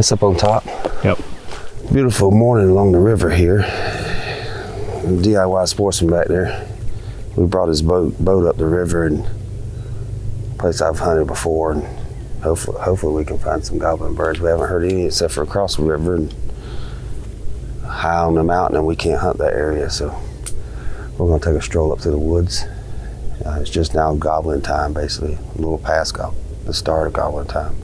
It's up on top. Yep. Beautiful morning along the river here. DIY sportsman back there. We brought his boat up the river, and place I've hunted before, and hopefully we can find some gobbling birds. We haven't heard any except for across the river and high on the mountain, and we can't hunt that area, so we're going to take a stroll up through the woods. It's just now gobbling time, basically, a little past the start of gobbling time.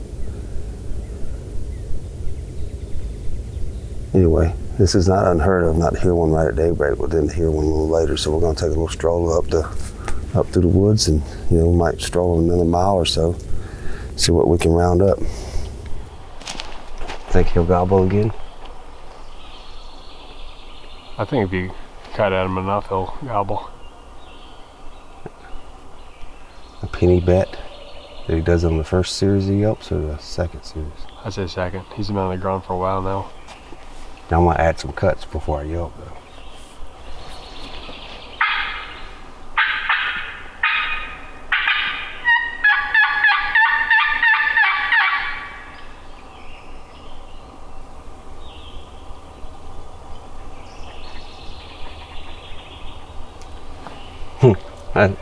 Anyway, this is not unheard of, not to hear one right at daybreak, but then to hear one a little later. So we're going to take a little stroll up through the woods, and we might stroll another mile or so, see what we can round up. Think he'll gobble again? I think if you cut at him enough, he'll gobble. A penny bet that he does on the first series of yelps or the second series? I'd say second. He's been on the ground for a while now. Now I'm going to add some cuts before I yelp, though.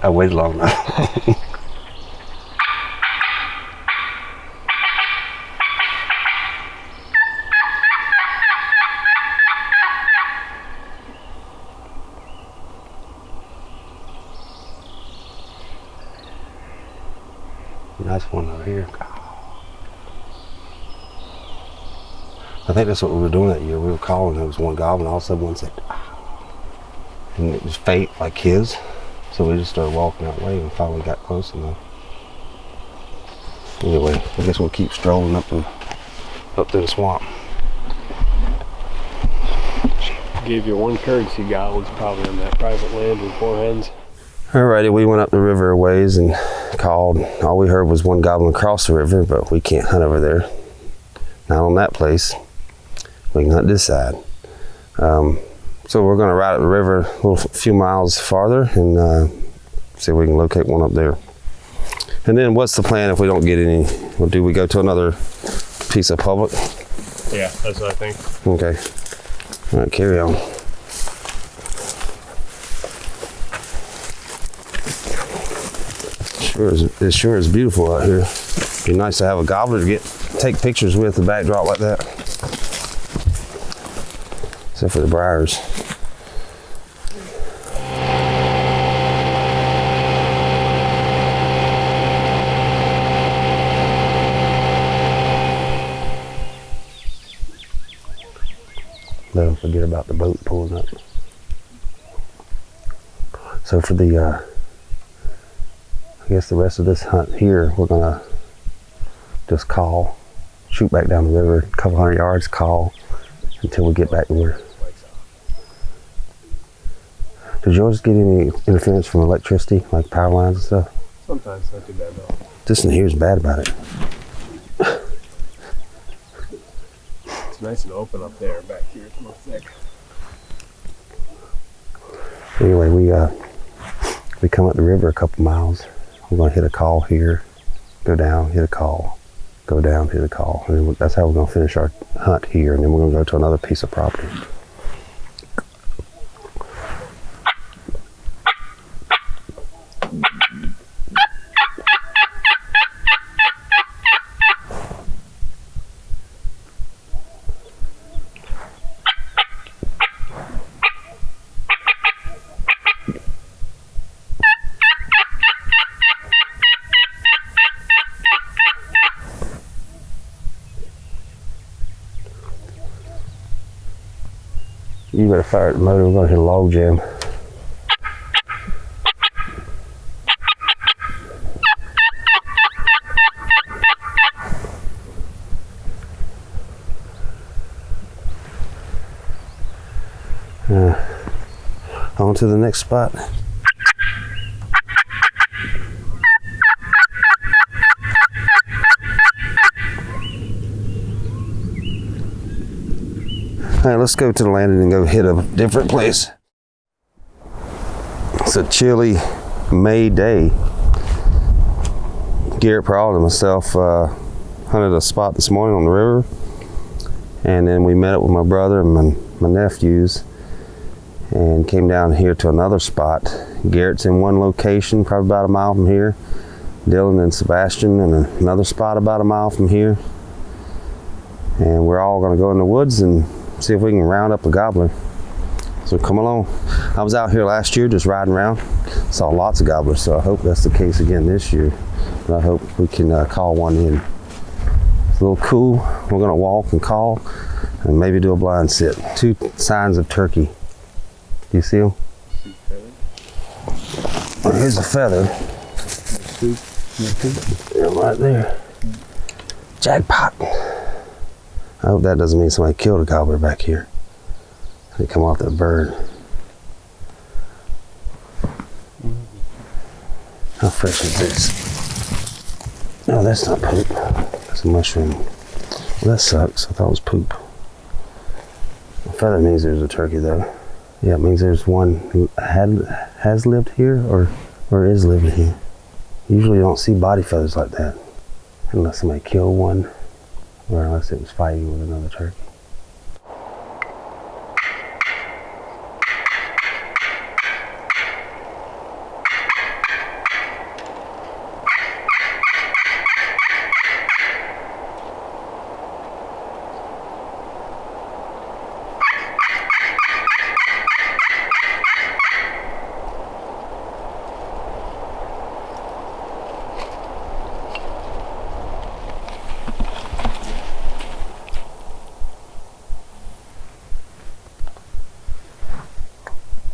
I waited long enough. Nice one over here. I think that's what we were doing that year. We were calling, there was one goblin, all of a sudden one said, and it was fate like his. So we just started walking that way and finally got close enough. Anyway, I guess we'll keep strolling up through the swamp. Gave you one courtesy gobble, was probably on that private land with 4 hens. Alrighty, we went up the river a ways and called. All we heard was one goblin across the river, but we can't hunt over there. Not on that place. We can hunt this side. So we're going to ride up the river a few miles farther and see if we can locate one up there. And then what's the plan if we don't get any? Well, do we go to another piece of public? Yeah, that's what I think. Okay. All right, carry on. It sure is beautiful out here. It'd be nice to have a gobbler to take pictures with the backdrop like that. Except for the briars. Don't forget about the boat pulling up. So for the I guess the rest of this hunt here, we're gonna just call, shoot back down the river, a couple hundred yards, call until we get back to where. Did yours get any interference from electricity, like power lines and stuff? Sometimes, not too bad though. This in here is bad about it. It's nice and open up there. Back here it's more thick. Anyway, we come up the river a couple miles. We're going to hit a call here, go down, hit a call, go down, hit a call. And then that's how we're going to finish our hunt here. And then we're going to go to another piece of property. You better fire the motor, we're going to hit a log jam. On to the next spot. All right, let's go to the landing and go hit a different place. It's a chilly May day. Garrett Proud and myself hunted a spot this morning on the river. And then we met up with my brother and my nephews and came down here to another spot. Garrett's in one location, probably about a mile from here. Dylan and Sebastian in another spot about a mile from here. And we're all gonna go in the woods and see if we can round up a gobbler. So come along. I was out here last year just riding around. Saw lots of gobblers, so I hope that's the case again this year. And I hope we can call one in. It's a little cool. We're gonna walk and call and maybe do a blind sit. 2 signs of turkey. Do you see them? Well, here's a feather. Yeah, right there. Jackpot. I hope that doesn't mean somebody killed a gobbler back here. They come off that bird. How fresh is this? No, that's not poop. That's a mushroom. Well, that sucks. I thought it was poop. A feather means there's a turkey though. Yeah, it means there's one who has lived here or is living here. Usually you don't see body feathers like that unless somebody killed one or unless it was fighting with another turkey.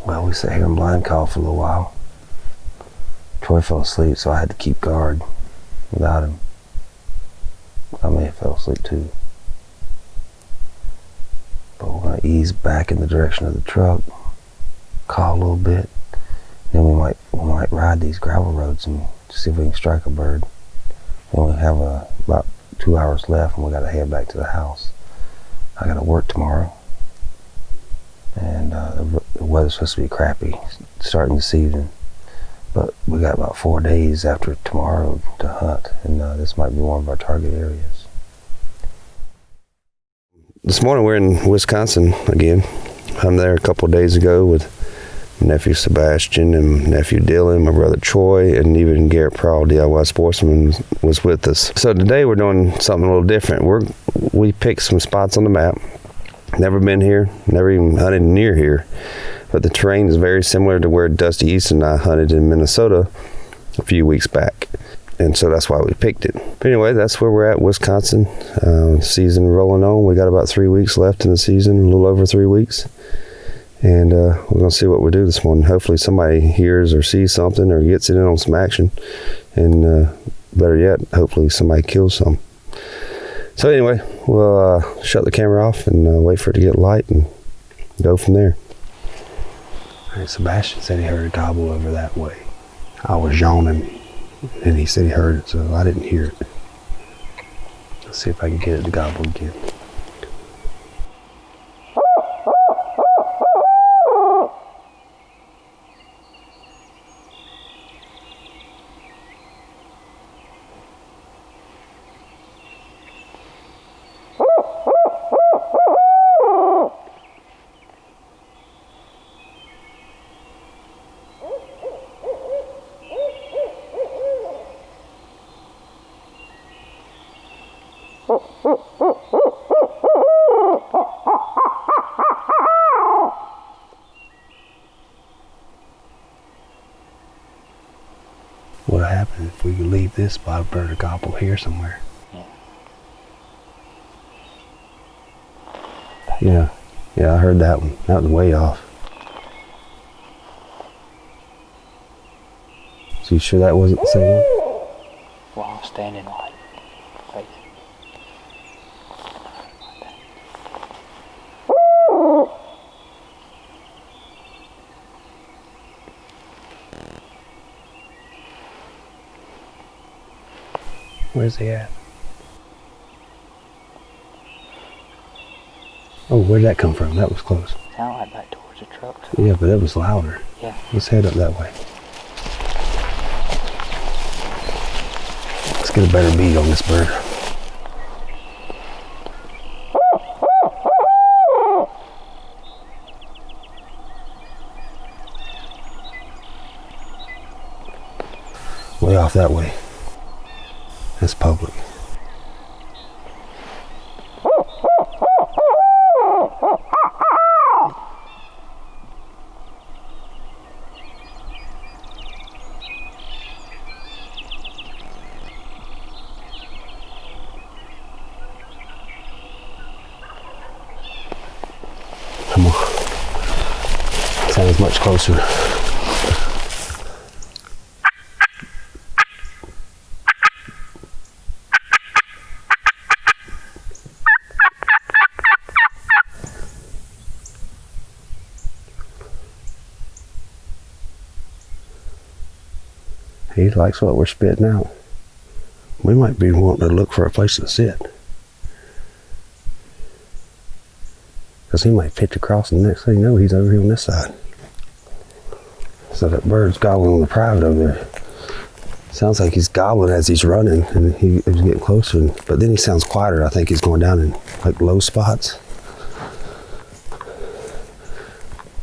Well, we sat here and blind call for a little while. Troy fell asleep, so I had to keep guard without him. I may have fell asleep too. But we're gonna ease back in the direction of the truck, call a little bit, then we might ride these gravel roads and see if we can strike a bird. Then we have about 2 hours left and we gotta head back to the house. I gotta work tomorrow. And the weather's supposed to be crappy starting this evening, but we got about 4 days after tomorrow to hunt, and this might be one of our target areas. This morning we're in Wisconsin again. I'm there a couple of days ago with nephew Sebastian and nephew Dylan, my brother Troy, and even Garrett Prowl, DIY Sportsman, was with us. So today we're doing something a little different. We picked some spots on the map. Never been here, never even hunted near here, but the terrain is very similar to where Dusty East and I hunted in Minnesota a few weeks back, and so that's why we picked it. But anyway, that's where we're at, Wisconsin. Season rolling on. We got about 3 weeks left in the season, a little over 3 weeks, and we're gonna see what we do this morning. Hopefully somebody hears or sees something or gets it in on some action, and better yet, hopefully somebody kills some. So anyway, we'll shut the camera off and wait for it to get light and go from there. All right, Sebastian said he heard a gobble over that way. I was yawning and he said he heard it, so I didn't hear it. Let's see if I can get it to gobble again. What'll happen if we leave this spot, a bird to gobble here somewhere? Yeah, I heard that one. That was way off. So you sure that wasn't the same one? Well, I'm standing like face. Where's he at? Oh, where'd that come from? That was close. Sound like back towards the truck. Yeah, but it was louder. Yeah. Let's head up that way. Let's get a better beat on this bird. that way. That's public. Come on. Sounds much closer. He likes what we're spitting out. We might be wanting to look for a place to sit. Because he might pitch across and the next thing you know, he's over here on this side. So that bird's gobbling on the private over there. Sounds like he's gobbling as he's running and he's getting closer. But then he sounds quieter. I think he's going down in like low spots.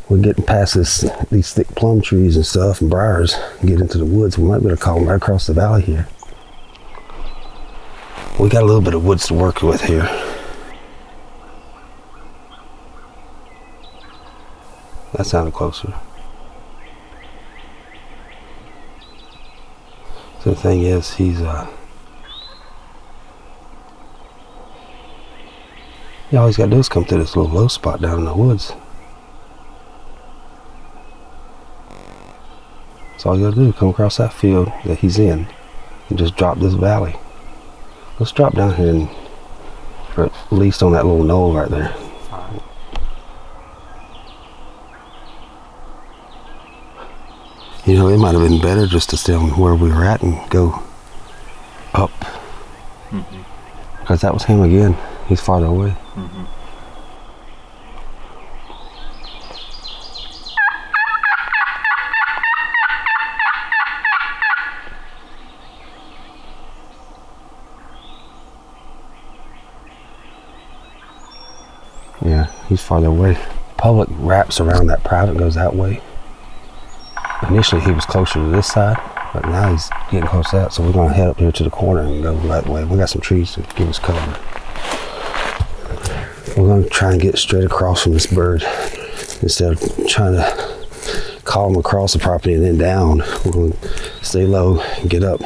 We're getting past these thick plum trees and stuff and briars and get into the woods. We might be able to call him right across the valley here. We got a little bit of woods to work with here. That sounded closer. So the thing is, he's yeah, all he's got to do is come through this little low spot down in the woods. That's all you gotta do, come across that field that he's in and just drop this valley. Let's drop down here and, or at least on that little knoll right there. You know, it might have been better just to stay on where we were at and go up. Because that was him again. He's farther away. Yeah, he's farther away. Public wraps around that private, goes that way. Initially he was closer to this side, but now he's getting close to that, so we're gonna head up here to the corner and go that way. We got some trees to give us cover. We're gonna try and get straight across from this bird. Instead of trying to call him across the property and then down, we're gonna stay low and get up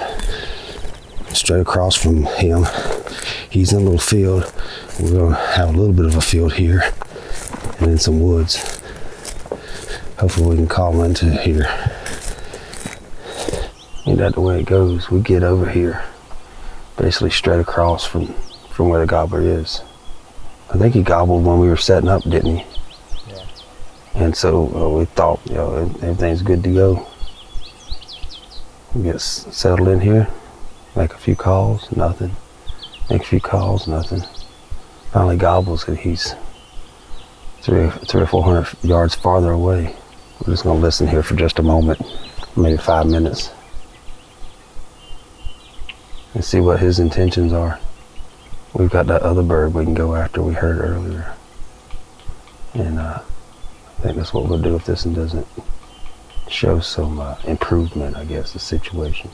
straight across from him. He's in a little field. We're gonna have a little bit of a field here and then some woods. Hopefully we can call into here. Ain't that the way it goes? We get over here, basically straight across from where the gobbler is. I think he gobbled when we were setting up, didn't he? Yeah. And so we thought, you know, everything's good to go. We get settled in here, make a few calls, nothing. Make a few calls, nothing. Finally gobbles and he's 300 or 400 yards farther away. We're just gonna listen here for just a moment, maybe 5 minutes, and see what his intentions are. We've got that other bird we can go after we heard earlier. And I think that's what we'll do if this one doesn't show some improvement, I guess, the situation.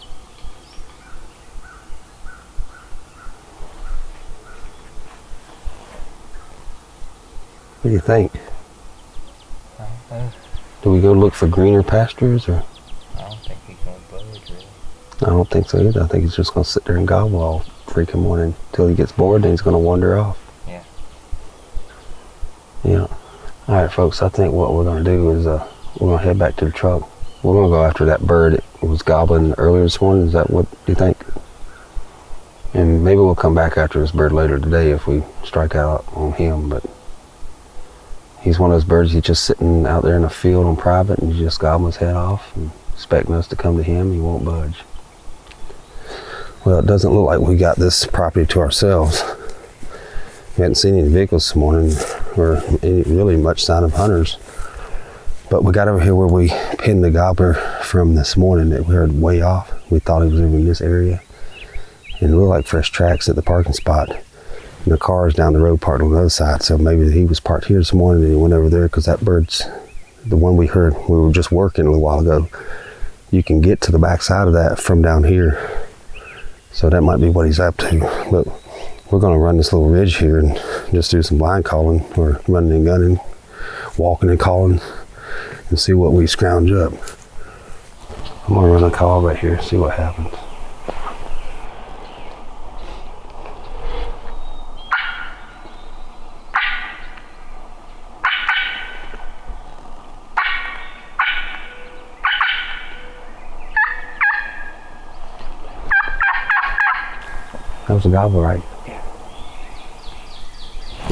What do you think? I don't know. Do we go look for greener pastures, or? I don't think he's gonna budge, really. I don't think so either. I think he's just gonna sit there and gobble all freaking morning until he gets bored, then he's gonna wander off. Yeah. Yeah. All right, folks. I think what we're gonna do is we're gonna head back to the truck. We're gonna go after that bird that was gobbling earlier this morning. Is that what you think? And maybe we'll come back after this bird later today if we strike out on him. But he's one of those birds. He's just sitting out there in a field on private, and he's just gobbling his head off and expecting us to come to him. He won't budge. Well, it doesn't look like we got this property to ourselves. We hadn't seen any vehicles this morning or any really much sign of hunters. But we got over here where we pinned the gobbler from this morning that we heard way off. We thought he was in this area. And it looked like fresh tracks at the parking spot. And the car's down the road parked on the other side. So maybe he was parked here this morning and he went over there, because that bird's the one we heard. We were just working a little while ago. you can get to the backside of that from down here. So that might be what he's up to. But we're gonna run this little ridge here and just do some blind calling, or running and gunning, walking and calling, and see what we scrounge up. I'm gonna run a call right here, see what happens. That was a gobbler, right? Yeah.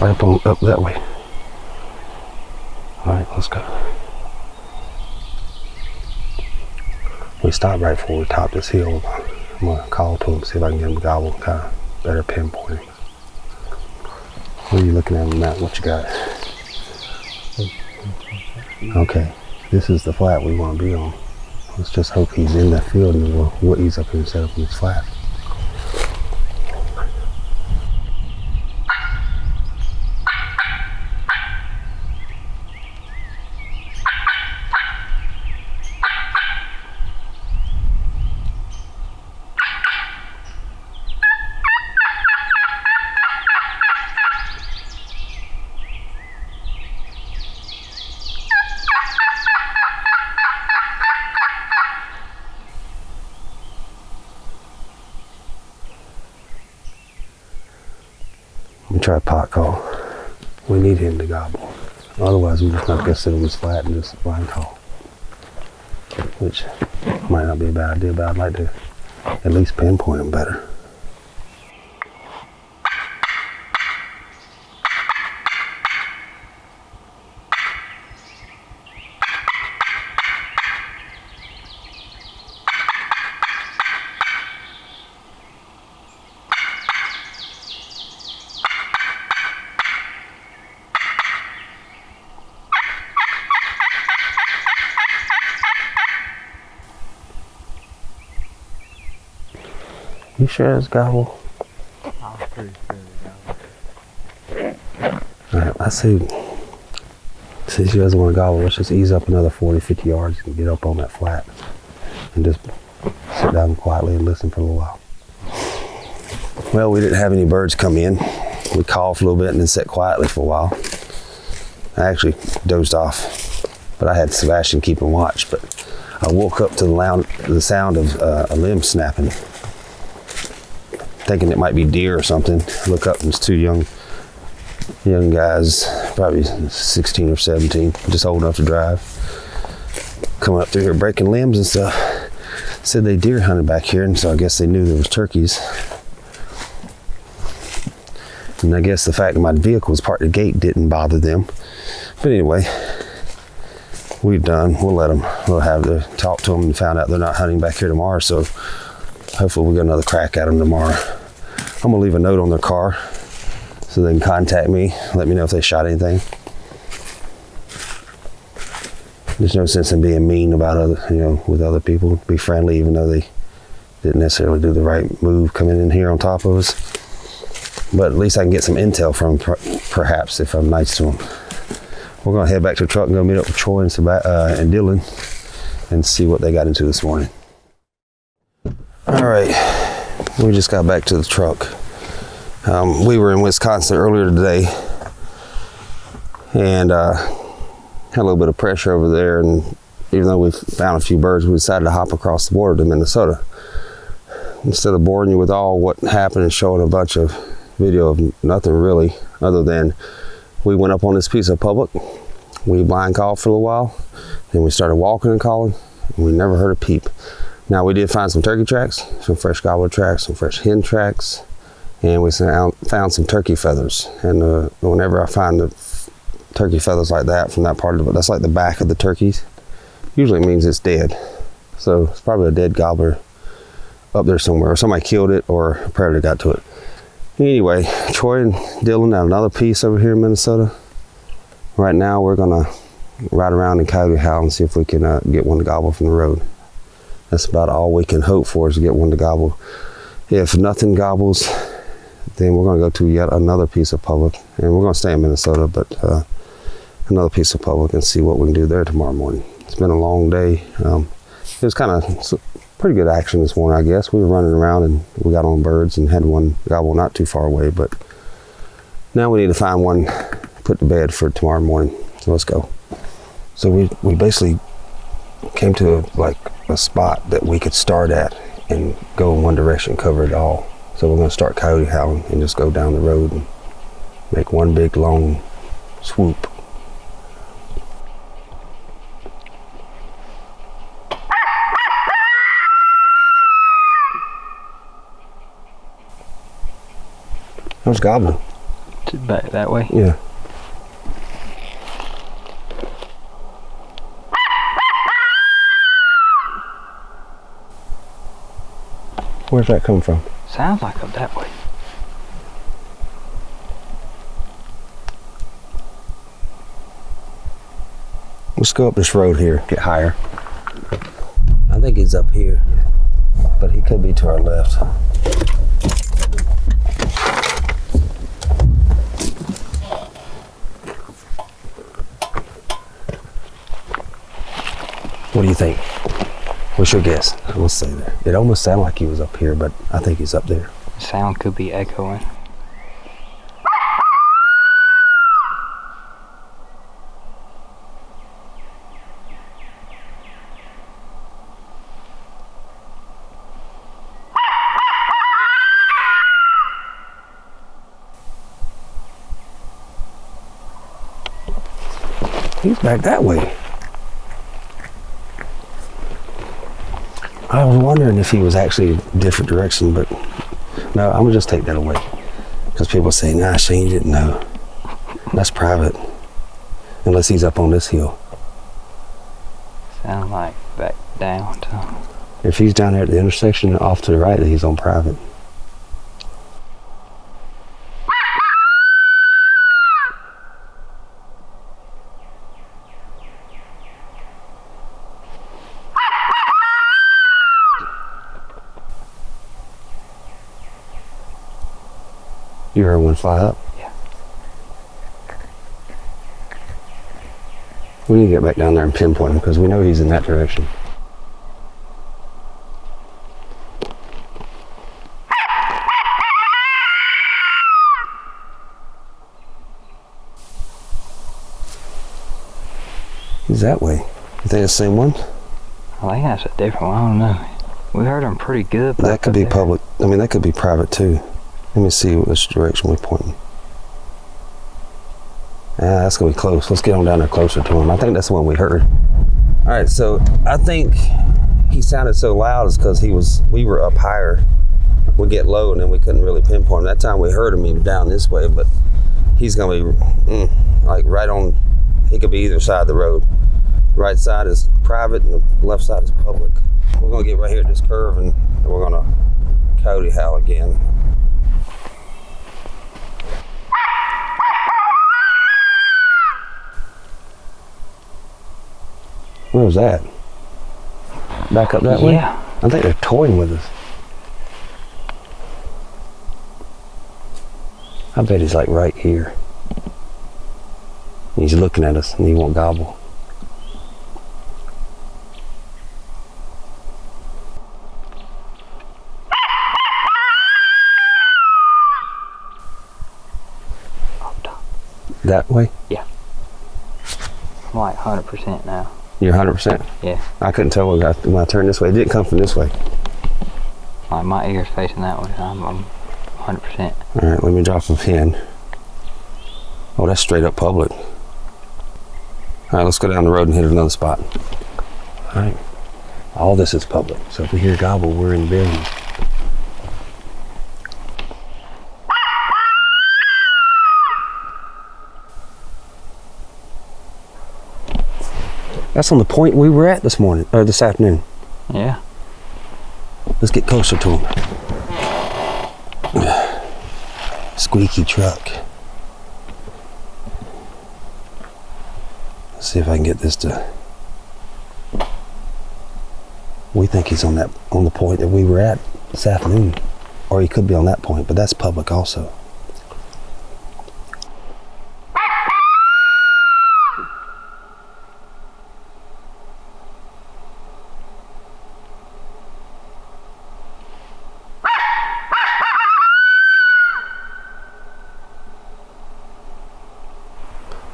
Right up that way. All right, let's go. We stopped right before we topped this hill. I'm gonna call to him, see if I can get him to gobble, kind of better pinpoint him. What are you looking at on the map? What you got? Okay, this is the flat we want to be on. Let's just hope he's in that field and we'll ease up here and set up in this flat. Let me try a pot call. We need him to gobble. Otherwise, we're just not gonna sit on this flat and just blind call. Which might not be a bad idea, but I'd like to at least pinpoint him better. You sure it's gobble? I'm pretty sure it's gobble. Alright, I say, since he doesn't want to gobble, let's just ease up another 40, 50 yards and get up on that flat and just sit down quietly and listen for a little while. Well, we didn't have any birds come in. We called for a little bit and then sat quietly for a while. I actually dozed off, but I had Sebastian keeping watch. But I woke up to the sound of a limb snapping, thinking it might be deer or something. I look up and it's two young guys, probably 16 or 17, just old enough to drive, coming up through here breaking limbs and stuff. Said they deer hunted back here, and so I guess they knew there was turkeys. And I guess the fact that my vehicle was parked at the gate didn't bother them. But anyway, we're done. We'll let them. We'll have to talk to them and found out they're not hunting back here tomorrow. So hopefully we'll get another crack at them tomorrow. I'm gonna leave a note on their car so they can contact me, let me know if they shot anything. There's no sense in being mean about with other people. Be friendly, even though they didn't necessarily do the right move coming in here on top of us. But at least I can get some intel from them, perhaps, if I'm nice to them. We're gonna head back to the truck and go meet up with Troy and Dylan and see what they got into this morning. All right, we just got back to the truck. We were in Wisconsin earlier today and had a little bit of pressure over there, and even though we found a few birds, we decided to hop across the border to Minnesota. Instead of boring you with all what happened and showing a bunch of video of nothing really, other than we went up on this piece of public, we blind called for a little while, then we started walking and calling, and we never heard a peep. Now we did find some turkey tracks, some fresh gobbler tracks, some fresh hen tracks, and we found some turkey feathers. And whenever I find the turkey feathers like that from that part of it, that's like the back of the turkeys, usually it means it's dead. So it's probably a dead gobbler up there somewhere, or somebody killed it, or a predator got to it. Anyway, Troy and Dylan have another piece over here in Minnesota. Right now we're gonna ride around in Coyote Howl and see if we can get one to gobble from the road. That's about all we can hope for, is to get one to gobble. If nothing gobbles, then we're gonna go to yet another piece of public, and we're gonna stay in Minnesota, but another piece of public, and see what we can do there tomorrow morning. It's been a long day. It was kind of pretty good action this morning, I guess. We were running around and we got on birds and had one gobble not too far away, but now we need to find one put to bed for tomorrow morning. So let's go. So we basically came to a spot that we could start at and go in one direction, cover it all. So we're going to start coyote howling and just go down the road and make one big long swoop. That was Gobbler. Back that way? Yeah. Where's that coming from? Sounds like up that way. Let's go up this road here, get higher. I think he's up here, but he could be to our left. What do you think? What's your guess? I'm gonna say there. It almost sounded like he was up here, but I think he's up there. The sound could be echoing. He's back that way. I was wondering if he was actually a different direction, but no, I'm gonna just take that away. Because people say, nah, Shane didn't know. That's private. Unless he's up on this hill. Sound like back downtown. If he's down there at the intersection off to the right, then he's on private. You heard one fly up? Yeah. We need to get back down there and pinpoint him because we know he's in that direction. He's that way. You think it's the same one? I think that's a different one. I don't know. We heard him pretty good. That could be public. I mean, that could be private too. Let me see which direction we're pointing. Yeah, that's gonna be close. Let's get on down there closer to him. I think that's the one we heard. All right, so I think he sounded so loud is because we were up higher. We get low and then we couldn't really pinpoint him. That time we heard him, he was down this way, but he's gonna be like right on. He could be either side of the road. Right side is private and the left side is public. We're gonna get right here at this curve and we're gonna coyote howl again. Where was that? Back up that way? Yeah. I think they're toying with us. I bet he's like right here. He's looking at us and he won't gobble. Up top. That way? Yeah. I'm like 100% now. You're 100%? Yeah. I couldn't tell when I turned this way. It didn't come from this way. Like my ear's facing that way. I'm 100%. All right, let me drop a pin. Oh, that's straight up public. All right, let's go down the road and hit another spot. All right. All this is public. So if we hear gobble, we're in business. That's on the point we were at this morning, or this afternoon. Yeah. Let's get closer to him. Squeaky truck. Let's see if I can get this to. We think he's on the point that we were at this afternoon, or he could be on that point, but that's public also.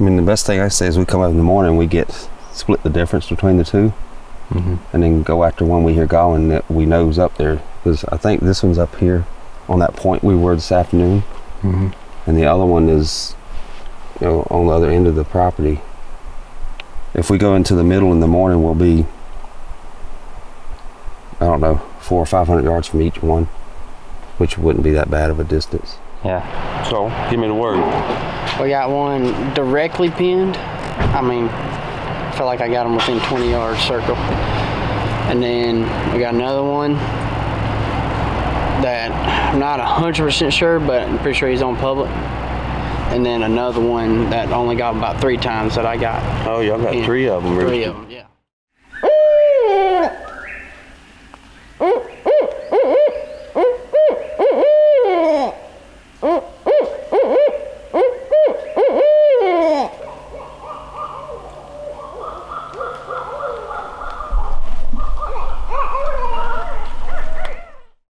mean, the best thing I say is we come up in the morning, we split the difference between the two, and then go after one we hear gobbling that we know is up there. Because I think this one's up here on that point we were this afternoon, and the other one is, on the other end of the property. If we go into the middle in the morning, we'll be, I don't know, 400 or 500 yards from each one, which wouldn't be that bad of a distance. Yeah. So, give me the word. We got one directly pinned. I mean, I feel like I got him within 20 yards circle. And then we got another one that I'm not 100% sure, but I'm pretty sure he's on public. And then another one that only got about 3 times that I got. Oh, y'all got 3 of them. Three of them, yeah.